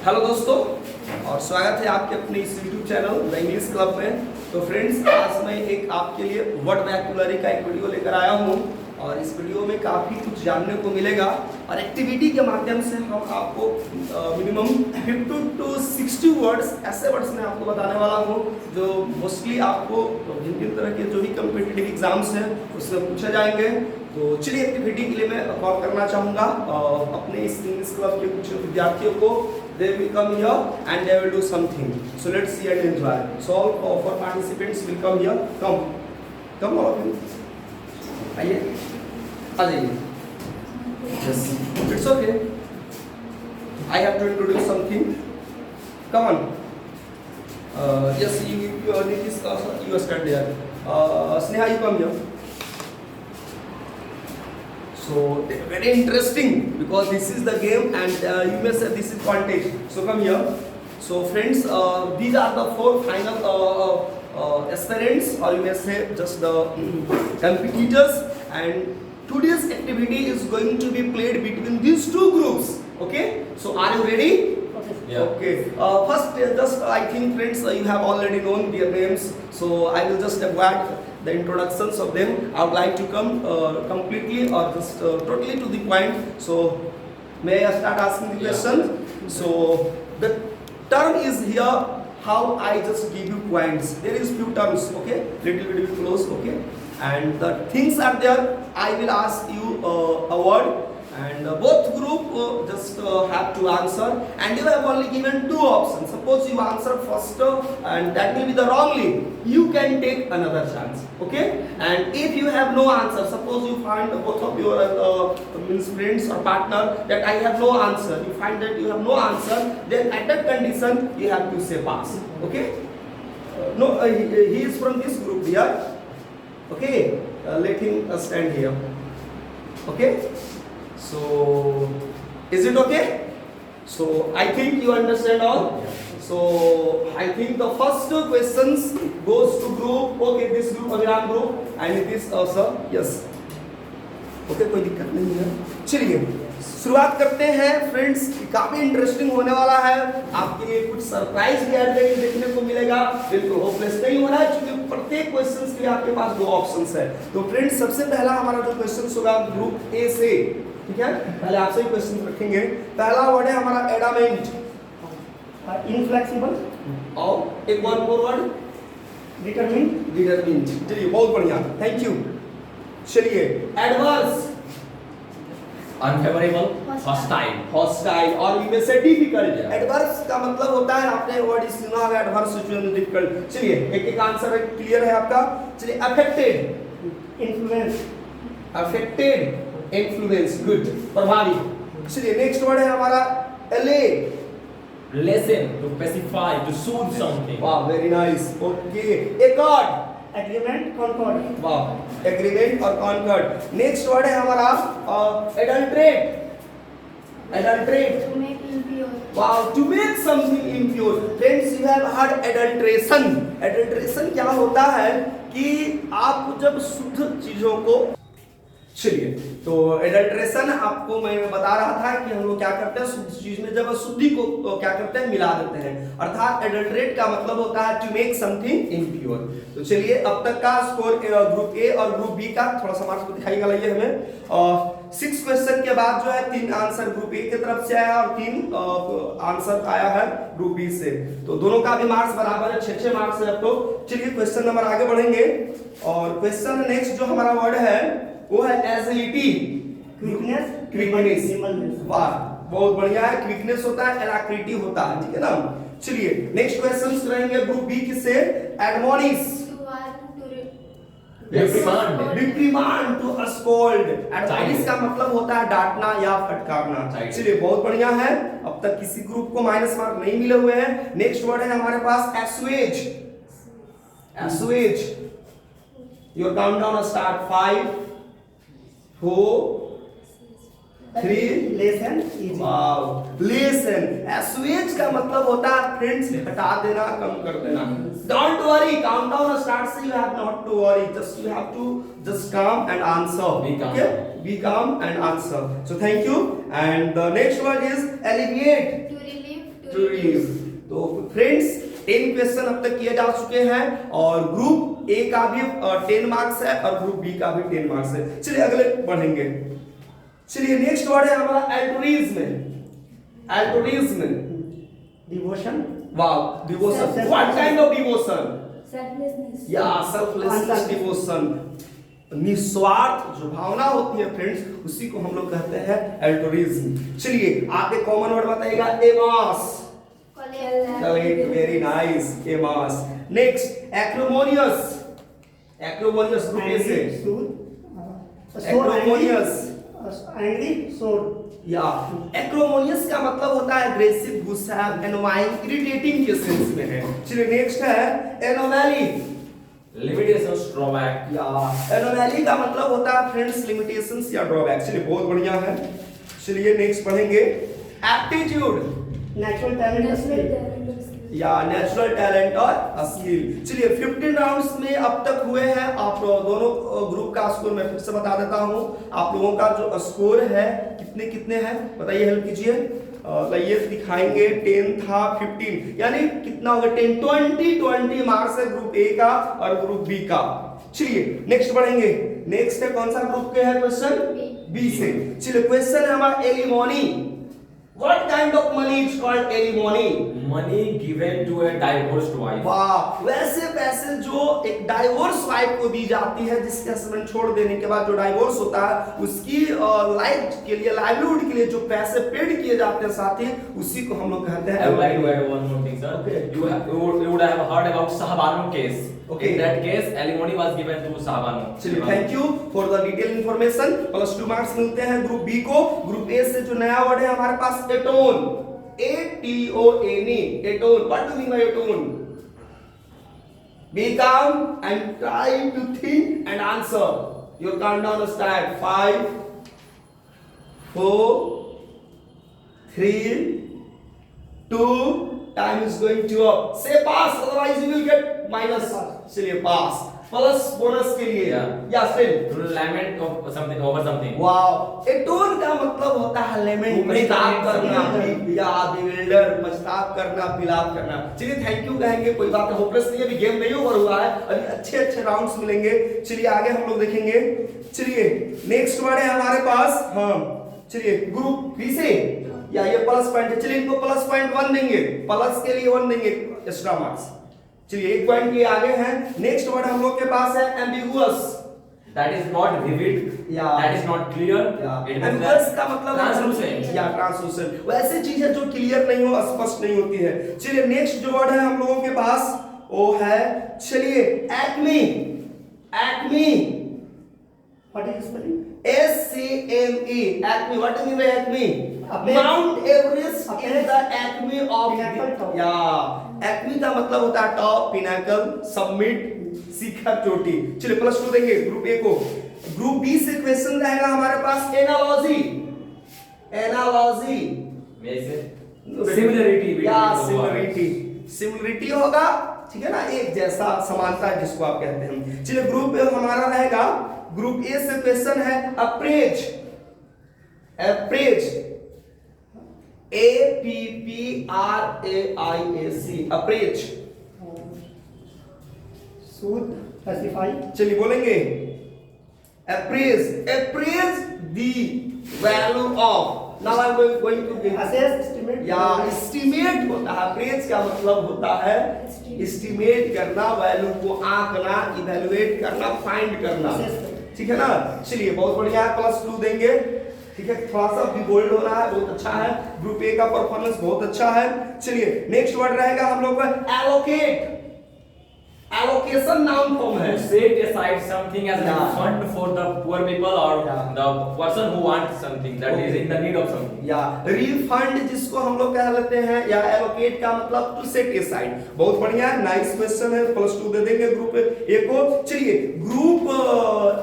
Hello दोस्तों, और स्वागत है आपके अपने इस YouTube channel the English club में। तो फ्रेंड्स, आज मैं एक आपके लिए वर्ड वैक्युलरी का एक वीडियो लेकर आया हूँ और इस वीडियो में काफ़ी कुछ जानने को मिलेगा और एक्टिविटी के माध्यम से हम आपको मिनिमम 50 to 60 वर्ड्स ऐसे वर्ड्स में आपको बताने वाला हूँ जो मोस्टली आपको भिन्न भिन्न तरह के जो भी कम्पिटिटिव एग्जाम्स हैं उसमें पूछे जाएंगे। तो चलिए, एक्टिविटी के लिए मैं कॉल करना चाहूँगा अपने इस इंग्लिश क्लब के कुछ विद्यार्थियों को। They will come here and they will do something. So let's see and enjoy. So all for participants will come here. Come all of you. आइए, आ जाइए. Yes, it's okay. I have to introduce something. Come on. Yes, you start there. Sneha, you come here. So very interesting because this is the game and you may say this is contest. So come here. So friends, these are the 4 final aspirants, or you may say just the competitors, and today's activity is going to be played between these 2 groups. Okay, so are you ready? Yeah. Okay. First, just I think friends, you have already known their names, so I will just avoid the introductions of them. I would like to come completely or just totally to the point. So may I start asking the question? So the term is here. How I just give you points. There is few terms. Okay, little bit close. Okay, and the things are there. I will ask you a word. And both group just have to answer, and you have only given 2 options. Suppose you answer first and that will be the wrongly, you can take another chance. Okay, and if you have no answer, suppose you find both of your means friends or partner that I have no answer, you find that you have no answer, then at that condition you have to say pass. Okay, no, he is from this group here. Okay, let him stand here. Okay. So, is it okay? So, I think you understand all. So, I think the first questions goes to group. Okay, this group, Aviram group, and this also. Yes. Okay, कोई दिक्कत नहीं है. चलिए, शुरुआत करते हैं friends. काफी interesting होने वाला है. आपके लिए कुछ सरप्राइज भी आज देखने को मिलेगा. बिल्कुल होपलेस नहीं होना है, क्योंकि प्रत्येक क्वेश्चन के लिए आपके पास 2 ऑप्शंस है. तो फ्रेंड्स, सबसे पहला हमारा जो क्वेश्चन होगा ग्रुप ए से, ठीक है. पहले आपसे ही क्वेश्चन रखेंगे. पहला वर्ड है हमारा एडामेंट, इनफ्लेक्सिबल, और एक और वर्ड डिटरमिन्ड. चलिए, बहुत बढ़िया, थैंक यू. चलिए, एडवर्स, अनफेवरेबल, हॉस्टाइल, और वी में से डिफिकल्ट. एडवर्स का मतलब होता है, आपने वर्ड सुना होगा, एडवर्स सिचुएशन, डिफिकल्ट. चलिए, एक एक आंसर क्लियर है आपका. चलिए, अफेक्टेड, इन्फ्लुएंस, गुड, प्रभावी. चलिए, नेक्स्ट वर्ड है हमारा allay, lessen, to specify, to suit something. वाह, very nice. Okay, accord, agreement, concord. वाह, एग्रीमेंट और कॉन्कॉर्ड. नेक्स्ट वर्ड है हमारा adulterate, To make impure. wow, to make something impure. Friends, you have heard adulteration. Adulteration क्या होता है कि आप जब शुद्ध चीजों को, चलिए, तो एडल्ट्रेशन आपको मैं बता रहा था कि हम लोग क्या करते हैं, शुद्ध चीज में जब अशुद्धि को तो क्या करते हैं, मिला देते हैं. अर्थात एडल्ट्रेट का मतलब होता है टू मेक समथिंग इम्प्योर. तो चलिए, अब तक का स्कोर ग्रुप ए और ग्रुप बी का थोड़ा सा मार्क्स दिखाइएगा. लाइए हमें 6 क्वेश्चन के बाद जो है 3 आंसर ग्रुप ए की तरफ से आया और 3 आंसर आया है ग्रुप बी से. तो दोनों का भी मार्क्स बराबर है, 6-6 मार्क्स है अब तो. चलिए, क्वेश्चन नंबर आगे बढ़ेंगे. और क्वेश्चन नेक्स्ट जो हमारा वर्ड है वो है एजिलिटी, क्विकनेस. वाह, बहुत बढ़िया है. क्विकनेस होता है, एलाक्रिटी होता है, ठीक है ना. चलिए, नेक्स्ट क्वेश्चंस करेंगे ग्रुप बी किससे, एडमोनिश, रिप्रिमांड, टू स्कोल्ड. एडमोनिश का मतलब होता है डांटना या फटकारना. चलिए, बहुत बढ़िया है. अब तक किसी ग्रुप को माइनस मार्क नहीं मिले हुए हैं. नेक्स्ट वर्ड है हमारे पास assuage, your countdown start 5 4 3 lessen, wow, lessen. Assuage का मतलब होता है फ्रेंड्स हटा देना, कम कर देना. डोंट वरी, काउंटडाउन स्टार्ट से you have not to worry, just you have to just calm and answer. Okay, be calm and answer. So thank you. And the next word is alleviate, To relieve, to tourism. तो friends 10 question अब तक किए जा चुके हैं और group A का भी 10 मार्क्स है और ग्रुप बी का भी 10 मार्क्स है। चलिए अगले बढ़ेंगे। चलिए नेक्स्ट वर्ड है हमारा altruism. Altruism devotion, wow, devotion. What kind of devotion? Selflessness. या सेल्फलेस डिवोशन, निस्वार्थ जो भावना होती है फ्रेंड्स, उसी को हम लोग कहते हैं एल्टुरिज्म। चलिए आप एक कॉमन वर्ड बताइएगा, amass. Correct, very nice, amass. Next acrimonious. Acrimonious group A से, एक्रोमोनियस, एंग्री, सोर। या एक्रोमोनियस का मतलब होता है एग्रेसिव, गुस्सा, एनोइंग, इरिटेटिंग के सेंस में है। चलिए नेक्स्ट है एनोमैली। limitations, drawback. या एनोमैली का मतलब होता है फ्रेंड्स लिमिटेशंस या ड्रॉबैक। चलिए बहुत बढ़िया है। चलिए नेक्स्ट पढ़ेंगे एप्टीट्यूड नेचुरल टैलेंट, या नेचुरल टैलेंट और स्किल। चलिए 15 राउंड्स में अब तक हुए हैं। आप दोनों ग्रुप का स्कोर मैं फिर से बता देता हूं। आप लोगों का जो स्कोर है कितने कितने हैं बताइए, हेल्प कीजिए। ये दिखाएंगे 10 था 15, यानी कितना होगा 10 20 मार्क्स है ग्रुप ए का और ग्रुप बी का। चलिए नेक्स्ट बढ़ेंगे। नेक्स्ट है कौन सा ग्रुप के है क्वेश्चन? बी से। चलिए क्वेश्चन है हमारा alimony. What kind of money is called alimony? Money given to a divorced wife. वाह, वैसे पैसे जो एक डाइवोर्स वाइफ को दी जाती है, जिसके हस्बैंड छोड़ देने के बाद जो डाइवोर्स होता है उसकी लाइफ के लिए, लाइवलीहुड के लिए जो पैसे पेड किए जाते हैं साथी, उसी को हम लोग कहते हैं। I would like to add one more thing, sir. Okay. You would have heard about Sahabanu case. Okay. In that case, alimony was given to Sahabanu. चलिए thank you for the detail information. +2 marks मिलते हैं group B को। Group A से जो नया word है हमारे पास atone, ATONE, atone. What do mean by atone? Be calm and try to think and answer. Your countdown start 5 4 3 2 time is going to up. Say pass, otherwise you will get minus. चलिए पास। Plus bonus के लिए या still To lament of something over something. Wow, atone का मतलब होता है लेमेंट, पछताव करना, या बिल्डर, पछताव करना, विलाप करना। चलिए थैंक यू कहेंगे, कोई बात होपलेस नहीं है, अभी गेम नहीं ओवर हुआ है, अभी अच्छे अच्छे राउंड्स मिलेंगे। चलिए आगे हम लोग देखेंगे। चलिए नेक्स्ट वर्ड है हमारे पास, हाँ चलिए ग्रुप बी से, या ये प्लस पॉइंट है। चलिए इनको प्लस पॉइंट 1 देंगे, प्लस के लिए 1 देंगे एक्स्ट्रा मार्क्स। चलिए 1 पॉइंट के आगे हैं। नेक्स्ट वर्ड हम लोग के पास है ambiguous. That is not vivid. Yeah. That is not clear. It means ambiguous that का मतलब translucent. या ट्रांसलूसेंट, वैसे चीजें जो क्लियर नहीं हो, स्पष्ट नहीं होती है। चलिए नेक्स्ट जो वर्ड है हम लोगों के पास वो है, चलिए acme. Acme, what is spelling? SCME, acme. What do you mean by acme? Mount Everest is the acme of, या एक्मी का मतलब होता है टॉप, पिनाकल, समिट, शिखर, चोटी। चलिए +2 देंगे ग्रुप ए को। ग्रुप बी से क्वेश्चन रहेगा हमारे पास analogy. Analogy May I say? Similarity between या the सिमिलरिटी, सिमिलरिटी होगा, ठीक है ना, एक जैसा, समानता जिसको आप कहते हैं। चलिए ग्रुप ए हमारा रहेगा, ग्रुप ए से क्वेश्चन है appraise. Appraise, APPRAIAC, appraise. Suit, specify. चलिए बोलेंगे appraise, appraise the value of, now I am going to give assess, estimate. या estimate होता है। appraise का मतलब होता है estimate करना, वैल्यू को आंकना, इवैल्यूएट करना, फाइंड करना, ठीक है ना। चलिए बहुत बढ़िया है, +2 देंगे, ठीक है। थोड़ा सा भी बोल्ड होना है, बहुत अच्छा है। ग्रुप ए का परफॉर्मेंस बहुत अच्छा है। चलिए नेक्स्ट वर्ड रहेगा हम लोग का एलोकेट। एलोकेशन नाउन फॉर्म है। To set aside something as a Yeah. fund for the poor people or Yeah. the person who wants something that is in the need of something. या refund जिसको हम लोग कह लेते हैं, या allocate का मतलब टू सेट असाइड। बहुत बढ़िया, नाइस क्वेश्चन है, +2 दे देंगे ग्रुप ए को। चलिए ग्रुप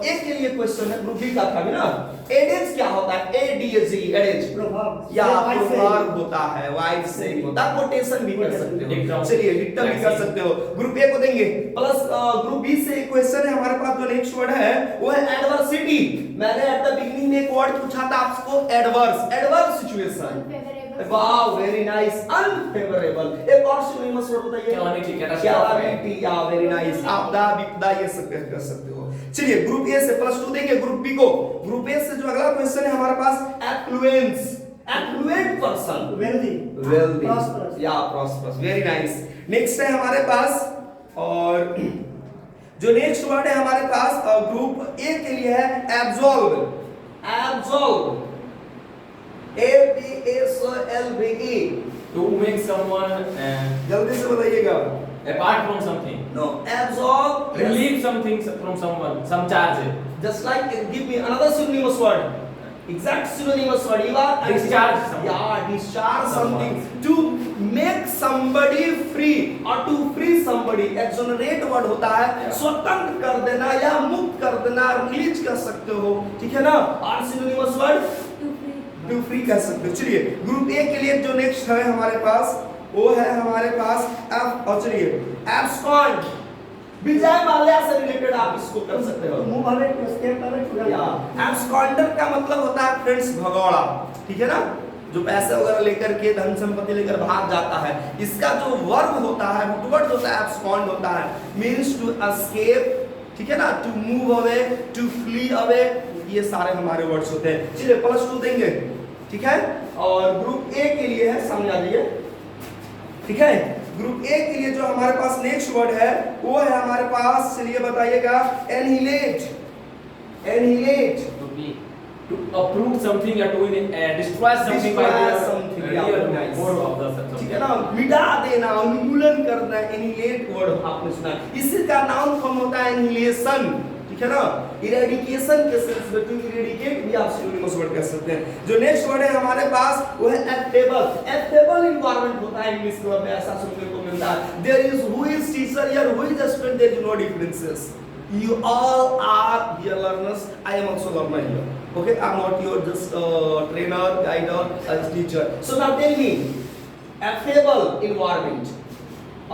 ए के लिए क्वेश्चन है, ग्रुप बी का था भी ना। एडेज क्या होता है? ADAG, एडेज प्रभाव या प्रभाव होता है, वाइड से होता है, कोटेशन भी कर सकते हो। चलिए डिक्टम भी कर सकते हो। ग्रुप ए को देंगे प्लस। ग्रुप बी से क्वेश्चन है हमारे पास, जो नेक्स्ट वर्ड है वो है एडवर्सिटी। मैंने एट द बिगिनिंग में एक वर्ड पूछा था आपको, adverse, adverse situation. Unfavorable wow very nice, unfavourable. एक और सिनोनिमस वर्ड बताइए। Calamity, catastrophe। कैलामिटी, या वेरी नाइस, आपदा विपदा ये सब कर सकते हो। चलिए ग्रुप ए से +2 देंगे ग्रुप बी को। ग्रुप ए से जो अगला क्वेश्चन है हमारे पास affluence, affluent person, wealthy, wealthy Prosperous। या प्रॉस्परस, वेरी नाइस। नेक्स्ट है हमारे पास, और जो नेक्स्ट वर्ड है हमारे पास ग्रुप ए के लिए है absolve, absolve, ABSOLVE। To make someone जल्दी से बताइएगा। apart from something, no absolve, relieve something from someone, some charge. just like give me another synonymous word, exact synonymous word, you are Discharge someone. yeah, discharge something, to make somebody free or to free somebody। exonerate word होता है Yeah. स्वतंत्र कर देना या मुक्त कर देना, release कर सकते हो, ठीक है ना। और synonymous word To free। To free कह सकते हो। चलिए ग्रुप ए के लिए जो नेक्स्ट है हमारे पास, वो है हमारे पास एफ, और चलिए एब्सकॉन्ड, विजय माल्या से रिलेटेड आप इसको कर सकते हो। Move away, to escape away, to run. या एब्सकॉन्डर का मतलब होता है फ्रेंड्स भगौड़ा, ठीक है ना, जो पैसे वगैरह लेकर के धन संपत्ति लेकर भाग जाता है। इसका जो वर्ब होता है, रूट वर्ड होता है एब्सकॉन्ड होता है, मींस टू एस्केप, ठीक है ना, to move away, to flee away, ये सारे हमारे वर्ड्स होते हैं। चलिए +2 देंगे, ठीक है। और ग्रुप ए के लिए है, सामने आ जाइए, ठीक है। ग्रुप ए के लिए जो हमारे पास नेक्स्ट वर्ड है वो है हमारे पास, चलिए बताइएगा, annihilate, annihilate, To uproot something or to destroy something by Destroy the something, real yeah, nice। core of the subject. ठीक है ना, मिटा देना, उन्मूलन करना, एनिहिलेट वर्ड आपने सुना। इसी का नाउन फॉर्म होता है एनिहिलेशन, ठीक है ना। इरेडिकेशन के सेंस में, टू इरेडिकेट भी आप सिनोनिमस वर्ड कह सकते हैं। जो नेक्स्ट वर्ड है हमारे पास वो है एफेबल, एफेबल एनवायरनमेंट होता है इंग्लिश क्लब में, ऐसा सुनने को मिलता है। There is who is teacher या who is student, there is no differences, you all are dear learners, I am also learner here, okay, I am not your just trainer, guide or teacher। So now tell me, affable environment,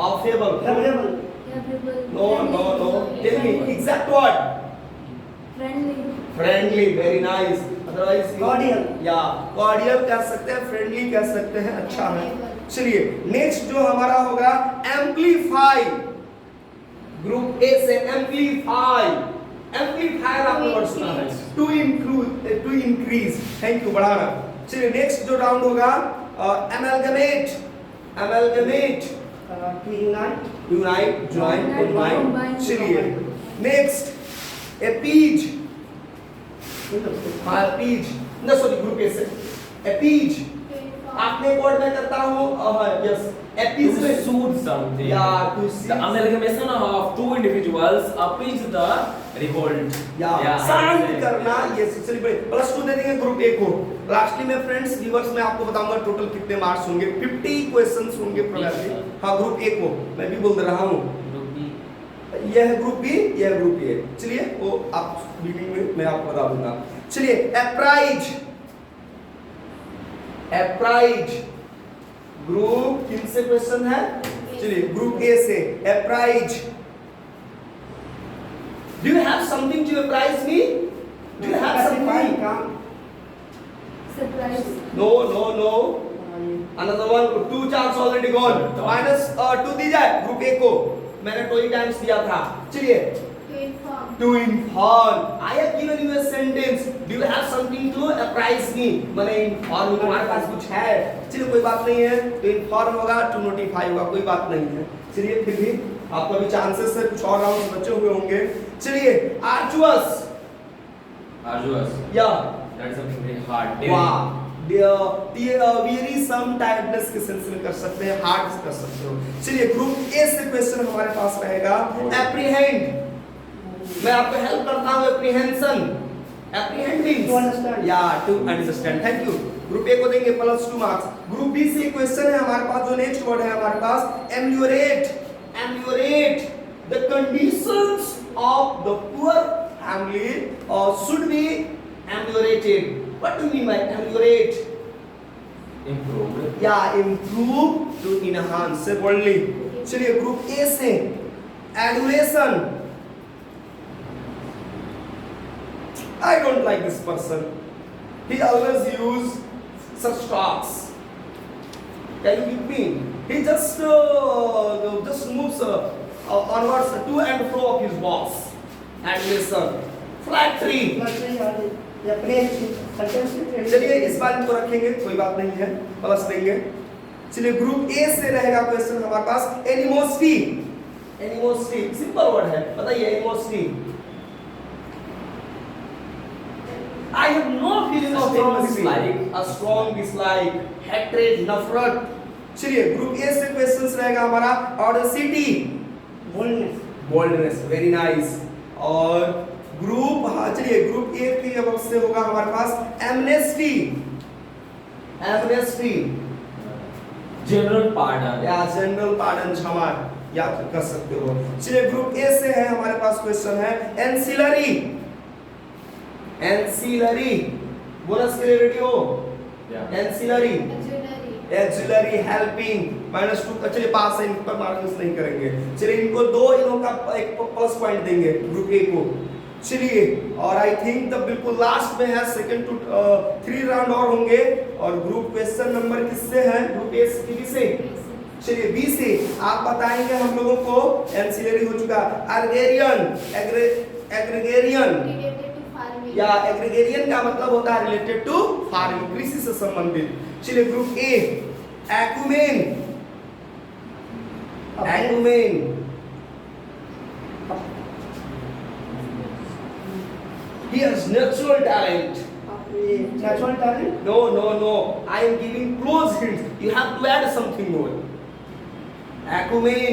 affable, Favorable, Favorable। no, tell me exact word, Friendly। friendly, very nice, otherwise Cordial। या cordial कह सकते हैं, friendly कह सकते हैं, अच्छा है। चलिए नेक्स्ट जो हमारा होगा amplify, ग्रुप ए से एम्पलीफाई, एम्पलीफायर आपने वर्ड सुना है, टू इंक्रीज, थैंक यू, बढ़ाना। चलिए नेक्स्ट जो राउंड होगा amalgamate, amalgamate, to unite, unite, join, combine. Combine। चलिए नेक्स्ट एपीज, हाँ एपीज, ना सॉरी ग्रुप ए से एपीज, आपने एक वर्ड में करता हूँ, yes APs To soothe something. Yeah, to The amalgamation of two individuals appease the revolt. या Yeah, शांत I करना, ये चलिए बड़े +2 दे देंगे ग्रुप ए को। लास्टली में फ्रेंड्स व्यूअर्स मैं आपको बताऊंगा टोटल कितने मार्क्स होंगे, 50 क्वेश्चंस होंगे प्रोबेबली। हाँ ग्रुप ए को मैं भी बोल दे रहा हूँ, यह है ग्रुप बी, यह है ग्रुप ए। चलिए वो आप मीटिंग में मैं आपको बता दूंगा। चलिए एप्राइज, एप्राइज ग्रुप किन से क्वेश्चन है, चलिए ग्रुप ए से एप्राइज। Do you have something to apprise me? Do you have specify, something? काम, Surprise। No, another one, 2 chance already gone, -2 दी जाए ग्रुप ए को, मैंने 20 टाइम्स दिया था। चलिए To inform। to inform, I have given you a sentence, do you have something to apprise me, मैंने inform, तुम्हारे पास कुछ है, चलिए कोई बात नहीं है, to inform होगा, to notify होगा, कोई बात नहीं है। चलिए फिर भी आपका भी चांसेस है, कुछ और राउंड्स बचे हुए होंगे। चलिए arduous, Arduous. या That's something very hard. वाह, wearisome, टायर्डनेस के सेंस में कर सकते हैं, हार्ड कर सकते हो। चलिए ग्रुप ए से क्वेश्चन हमारे पास रहेगा एप्रीहेंड, मैं आपको हेल्प करता हूँ, एप्रीहेंशन, एप्रीहेंडिंग, To understand। या to understand, thank you. Group A को देंगे +2 मार्क्स। ग्रुप बी से क्वेश्चन है हमारे पास, जो नेक्स्ट वर्ड है हमारे पास ameliorate, ameliorate, the conditions of the poor family should be ameliorated. What do you mean by ameliorate? Improve. Yeah, improve, to enhance, से boldly। चलिए ग्रुप ए से adoration, I don't like this person, he always use such talks, Can you give me? He just moves onwards to and fro of his box. Animation. Flattery. या प्रेम content चलिए इस बार इनको रखेंगे, कोई बात नहीं है, प्लस देंगे। चलिए ग्रुप ए से रहेगा क्वेश्चन हमारे पास एनिमोसिटी। एनिमोसिटी सिंपल वर्ड है, बताइए animosity. I have no feeling of animosity, a strong dislike, hatred, नफरत। चलिए ग्रुप ए से क्वेश्चंस रहेगा हमारा ऑडेसिटी, बोल्डनेस, वेरी नाइस। और ग्रुप हाँ चलिए ग्रुप ए की अब से होगा हमारे पास एमनेस्टी, एमनेस्टी जनरल पार्डन या जनरल पार्डन, क्षमा याद कर सकते हो। चलिए ग्रुप ए से है हमारे पास क्वेश्चन है एंसिलरी, एंसिलरी बोनस के लिए रेडी हो? एंसिलरी, एक्सिलरी, हेल्पिंग, -2 चलिए पास है, इन पर मार्क्स नहीं करेंगे। चलिए इनको दो इनों का एक प्लस पॉइंट देंगे ग्रुप ए को। चलिए और आई थिंक द बिल्कुल लास्ट में है, सेकंड टू 3 राउंड और होंगे। और ग्रुप क्वेश्चन नंबर किससे है? ग्रुप ए से, बी से। चलिए बी से आप बताएंगे हम लोगों को एंसिलरी हो चुका, अर्गेरियन, एग्रीगेरियन या एग्रीगेरियन का मतलब होता है रिलेटेड टू फार्मिंग, कृषि से संबंधित। चलिए group A acumen, acumen, he has natural talent. Natural talent No, no, no. I am giving close hints. You have to add something more. Acumen.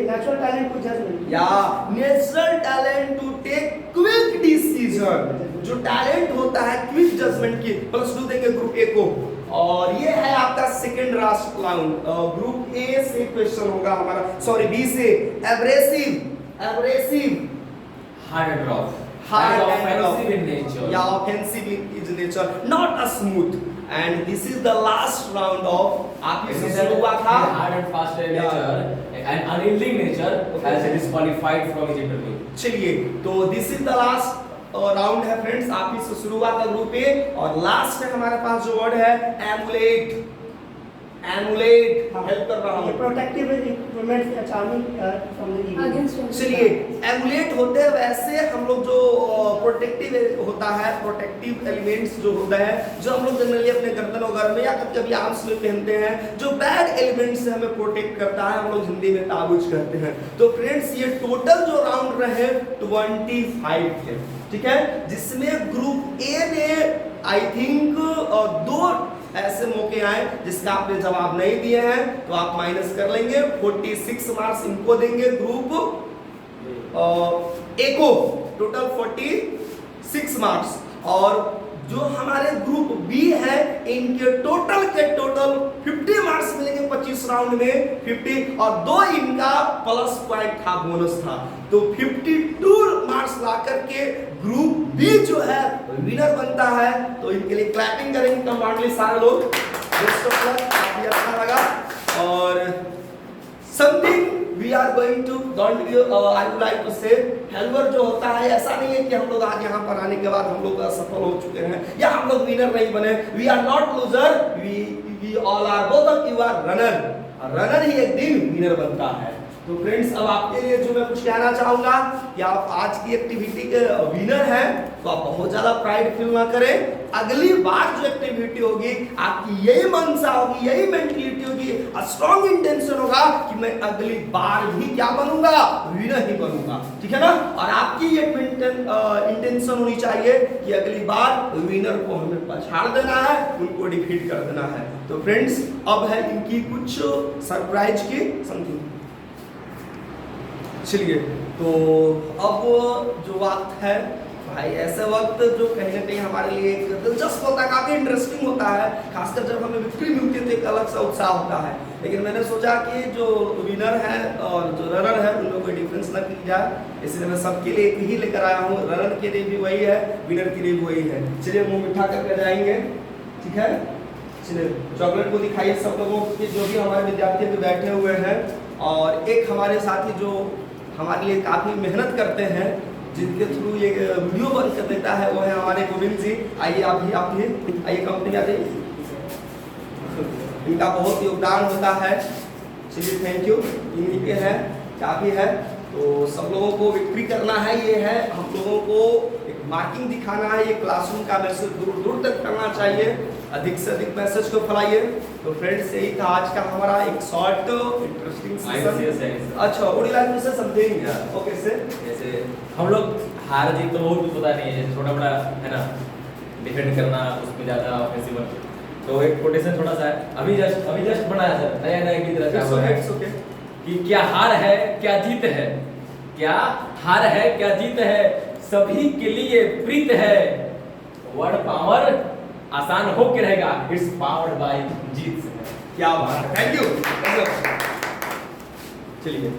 Natural talent को judgement Yeah, natural talent to take quick decision. जो talent होता है quick judgement की, +2 देंगे group A को। और ये है आपका second last round. Group A से क्वेश्चन होगा हमारा, सॉरी बी से abrasive, abrasive, hard and rough, hard and offensive rough. in nature. Yeah, offensive in nature, not a smooth. And this is the last round of आपकी This is शुरू हुआ था hard and fast in Yeah. nature and unyielding nature as it is qualified from his interview. चलिए तो this is the last round है friends, आप इससे शुरू हुआ था ग्रुप ए। और लास्ट है हमारे पास जो वर्ड है एमुलेट, एमुलेट हेल्प कर रहा हूँ। Protective equipments charming from the evil. Against चलिए एमुलेट होते हैं वैसे हम लोग जो प्रोटेक्टिव होता है, प्रोटेक्टिव एलिमेंट्स जो होता है, जो हम लोग जनरली अपने गर्दन वगैरह में या कभी कभी आर्म्स में पहनते हैं, जो बैड एलिमेंट्स से हमें प्रोटेक्ट करता है, हम लोग हिंदी में ताबूज कहते हैं। तो फ्रेंड्स ये टोटल जो राउंड रहे 25 थे, ठीक है, जिसमें ग्रुप ए ने आई थिंक 2 ऐसे मौके आए जिसका आपने जवाब नहीं दिए हैं, तो आप माइनस कर लेंगे। 46 मार्क्स इनको देंगे ग्रुप ए को, टोटल 46 मार्क्स। और जो हमारे ग्रुप बी है इनके टोटल के टोटल 50 मार्क्स मिलेंगे 25 राउंड में 50, और 2 इनका प्लस पॉइंट था, बोनस था। तो 52 मार्क्स ला करके ग्रुप बी जो है विनर बनता है। तो इनके लिए क्लैपिंग करेंगे कंपाउंडली सारे लोग। बेस्ट ऑफ लक, काफी अच्छा लगा। और something we are going to don't be I would like to say helper जो होता है, ऐसा नहीं है कि हम लोग आज यहाँ पर आने के बाद हम लोग असफल हो चुके हैं या हम लोग विनर नहीं बने। We are not loser, we all are, both of you are runner. Runner ही एक दिन विनर बनता है। तो फ्रेंड्स अब आपके लिए जो मैं कुछ कहना चाहूंगा कि आप आज की एक्टिविटी के विनर हैं, तो आप बहुत ज्यादा प्राइड फील ना करें। अगली बार जो एक्टिविटी होगी आपकी यही मनसा होगी, यही मेंटलिटी होगी, स्ट्रॉन्ग इंटेंशन होगा कि मैं अगली बार भी क्या बनूंगा, विनर ही बनूंगा, ठीक है ना। और आपकी ये इंटेंशन होनी चाहिए कि अगली बार विनर को हमें पछाड़ देना है, उनको डिफीट कर देना है। तो फ्रेंड्स अब है इनकी कुछ सरप्राइज की समथिंग। चलिए तो अब जो वक्त है भाई, ऐसे वक्त जो कहीं ना कहीं हमारे लिए एक दिलचस्प होता है, काफी इंटरेस्टिंग होता है, खासकर जब हमें विक्ट्री मिलती है तो एक अलग सा उत्साह होता है। लेकिन मैंने सोचा कि जो विनर है और जो रनर है उन लोगों को डिफरेंस न की जाए, इसलिए मैं सबके लिए एक ही लेकर आया हूँ। रनर के लिए भी वही है, विनर के लिए भी वही है। चलिए मुंह मिठा करके जाएंगे, ठीक है। चलिए चॉकलेट को दिखाइए सब लोगों के, जो भी हमारे विद्यार्थी भी बैठे हुए हैं। और एक हमारे साथी जो हमारे लिए काफ़ी मेहनत करते हैं, जिनके थ्रू ये वीडियो बन कर देता है, वो है हमारे गोविंद जी। आइए आप भी आइए, कंपनी आ जाइए। इनका बहुत योगदान होता है। चलिए थैंक यू, इन्हीं के है क्या भी है। तो सब लोगों को विक्ट्री करना है, ये है हम लोगों को एक मार्किंग दिखाना है, ये क्लासरूम का मैसेज दूर दूर तक करना चाहिए, अधिक से अधिक मैसेज को फैलाइए। तो फ्रेंड्स यही था आज का हमारा एक शॉर्ट इंटरेस्टिंग सेशन। अच्छा would you like to say something? Okay say जैसे हम लोग हार जीत तो बहुत कुछ पता नहीं है, जैसे छोटा बड़ा है ना, डिफेंड करना उसमें ज्यादा ऑफेंसिव। तो एक कोटेशन थोड़ा सा है, अभी जस्ट बनाया सर, नया नया की तरह से इट्स ओके कि क्या हार है क्या जीत है, क्या हार है क्या जीत है, सभी के लिए प्रीत है। वर्ड पावर आसान हो के रहेगा, इट्स पावर्ड बाय जीत। क्या बात है, थैंक यू। चलिए